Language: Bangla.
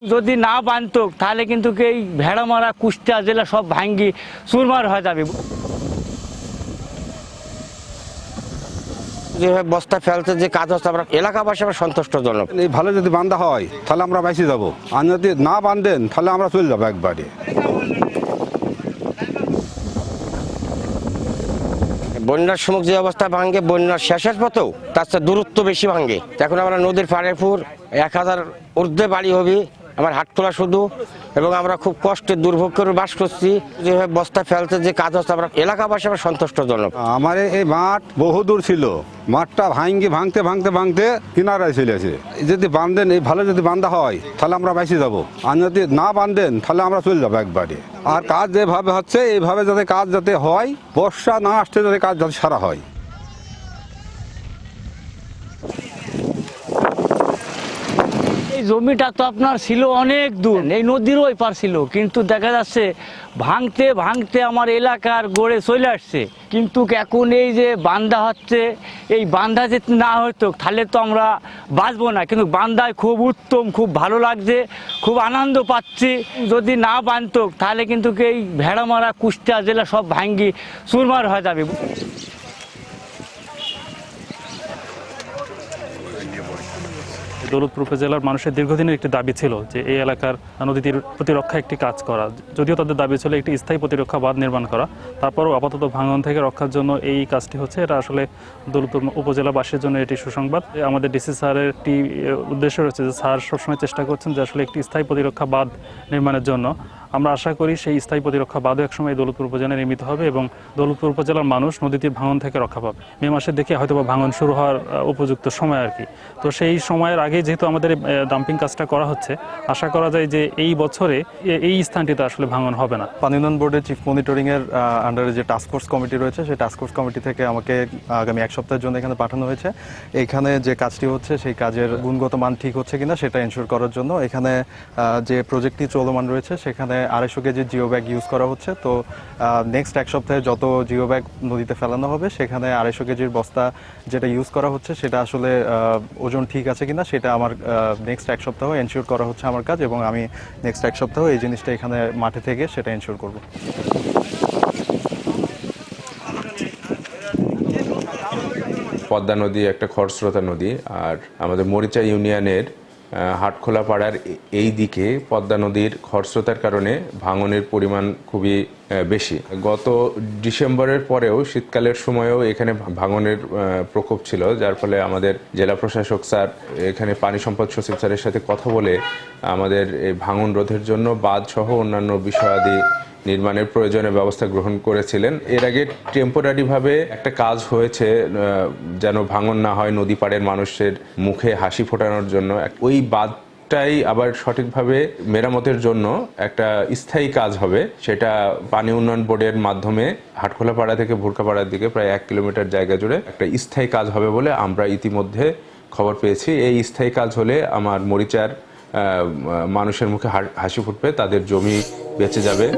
যদি না বানতো তাহলে কিন্তু এই ভেড়ামারা কুষ্টিয়া জেলা সব ভাঙ্গি চুরমার হয়ে যাবে। যেভাবে বস্তা ফেলতে যে কাজ হচ্ছে আমরা এলাকাবাসী আমরা সন্তুষ্টজনক। এই ভালো যদি বান্ধা হয় তাহলে আমরা বেঁচে যাবো, আর যদি না বান্ধেন তাহলে আমরা চলে যাবো একবারে। বন্যার সময় যে অবস্থা ভাঙ্গে, বন্যার শেষের পথেও তার চেয়ে দূরত্ব বেশি ভাঙ্গে। এখন আমরা নদীর পাড়ে ফুর 1000 ঊর্ধ্বে বাড়ি হবে আমার হাটখোলা শুধু, এবং আমরা খুব কষ্টে দুর্ভোগ করে বাস করছি। যেভাবে বস্তা ফেলতে যে কাজ হচ্ছে আমরা এলাকাবাসী আমরা সন্তুষ্টজনক। আমার এই মাঠ বহুদূর ছিল, মাঠটা ভাঙতে ভাঙতে কিনারায় চলেছে। যদি বান্ধেন, এই ভালো যদি বান্ধা হয় তাহলে আমরা বেঁচে যাবো, আর যদি না বান্ধেন তাহলে আমরা চলে যাবো একবারে। আর কাজ যেভাবে হচ্ছে এইভাবে যাতে কাজ যাতে হয়, বর্ষা না আসতে যাতে কাজ যাতে সারা হয়। এই জমিটা তো আপনার ছিল অনেক দূর, এই নদীর ওই পার ছিল, কিন্তু দেখা যাচ্ছে ভাঙতে ভাঙতে আমার এলাকার গড়ে চলে আসছে। কিন্তু এখন এই যে বান্ধা হচ্ছে, এই বান্ধা যদি না হতো তাহলে তো আমরা বাঁচবো না। কিন্তু বান্ধায় খুব উত্তম, খুব ভালো লাগছে, খুব আনন্দ পাচ্ছি। যদি না বানতো তাহলে কিন্তু এই ভেড়ামারা কুষ্টিয়া জেলা সব ভাঙ্গি চুরমার হয়ে যাবে। দৌলতপুর উপজেলার মানুষের দীর্ঘদিনের একটি দাবি ছিল যে এই এলাকার নদীটির প্রতিরক্ষা একটি কাজ করা। যদিও তাদের দাবি ছিল একটি স্থায়ী প্রতিরক্ষা বাঁধ নির্মাণ করা, তারপরও আপাতত ভাঙন থেকে রক্ষার জন্য এই কাজটি হচ্ছে। এটা আসলে দৌলতপুর উপজেলাবাসীর জন্য এটি সুসংবাদ। আমাদের ডিসি স্যারের একটি উদ্দেশ্য রয়েছে যে স্যার সবসময় চেষ্টা করছেন যে আসলে একটি স্থায়ী প্রতিরক্ষা বাঁধ নির্মাণের জন্য। আমরা আশা করি সেই স্থায়ী প্রতিরক্ষা বাঁধও একসময় দৌলতপুর উপজেলায় নির্মিত হবে এবং দৌলতপুর উপজেলার মানুষ নদীটির ভাঙন থেকে রক্ষা পাবে। মে মাসের দিকে হয়তো ভাঙন শুরু হওয়ার উপযুক্ত সময় আর কি। তো সেই সময়ের আগে যেহেতু আমাদের ডাম্পিং কাজটা করা হচ্ছে, আশা করা যায় যে এই বছরে এই স্থানটিতে আসলে ভাঙন হবে না। পানি উন্নয়ন বোর্ডের চিফ মনিটরিংয়ের আন্ডারে যে টাস্কফোর্স কমিটি রয়েছে, সেই টাস্কফোর্স কমিটি থেকে আমাকে আগামী 1 সপ্তাহের জন্য এখানে পাঠানো হয়েছে। এখানে যে কাজটি হচ্ছে সেই কাজের গুণগত মান ঠিক হচ্ছে কিনা সেটা এনশিওর করার জন্য। এখানে যে প্রজেক্টটি চলমান রয়েছে সেখানে 250 কেজি জিও ব্যাগ ইউজ করা হচ্ছে। তো নেক্সট 1 সপ্তাহে যত জিও ব্যাগ নদীতে ফেলানো হবে সেখানে 250 কেজির বস্তা যেটা ইউজ করা হচ্ছে সেটা আসলে ওজন ঠিক আছে কিনা সেটা আমার নেক্সট 1 সপ্তাহ এনশিওর করা হচ্ছে আমার কাজ, এবং আমি নেক্সট 1 সপ্তাহ এই জিনিসটা এখানে মাঠে থেকে সেটা এনশিওর করব। পদ্মা নদী একটা খরস্রোতা নদী, আর আমাদের মরিচা ইউনিয়নের হাটখোলা পাড়ার এই দিকে পদ্মা নদীর খরস্রোতার কারণে ভাঙনের পরিমাণ খুবই বেশি। গত ডিসেম্বরের পরেও শীতকালের সময়ও এখানে ভাঙনের প্রকোপ ছিল, যার ফলে আমাদের জেলা প্রশাসক স্যার এখানে পানি সম্পদ সচিব স্যারের সাথে কথা বলে আমাদের এই ভাঙন রোধের জন্য বাঁধ সহ অন্যান্য বিষয়াদি নির্মাণের প্রয়োজনীয় ব্যবস্থা গ্রহণ করেছিলেন। এর আগে টেম্পোরারিভাবে একটা কাজ হয়েছে যেন ভাঙন না হয়, নদী পাড়ের মানুষের মুখে হাসি ফোটানোর জন্য। ওই বাঁধটাই আবার সঠিকভাবে মেরামতের জন্য একটা স্থায়ী কাজ হবে, সেটা পানি উন্নয়ন বোর্ডের মাধ্যমে হাটখোলা পাড়া থেকে ভুরকাপাড়ার দিকে প্রায় 1 কিলোমিটার জায়গা জুড়ে একটা স্থায়ী কাজ হবে বলে আমরা ইতিমধ্যে খবর পেয়েছি। এই স্থায়ী কাজ হলে আমার মরিচার মানুষের মুখে হাসি ফুটবে, তাদের জমি বেঁচে যাবে।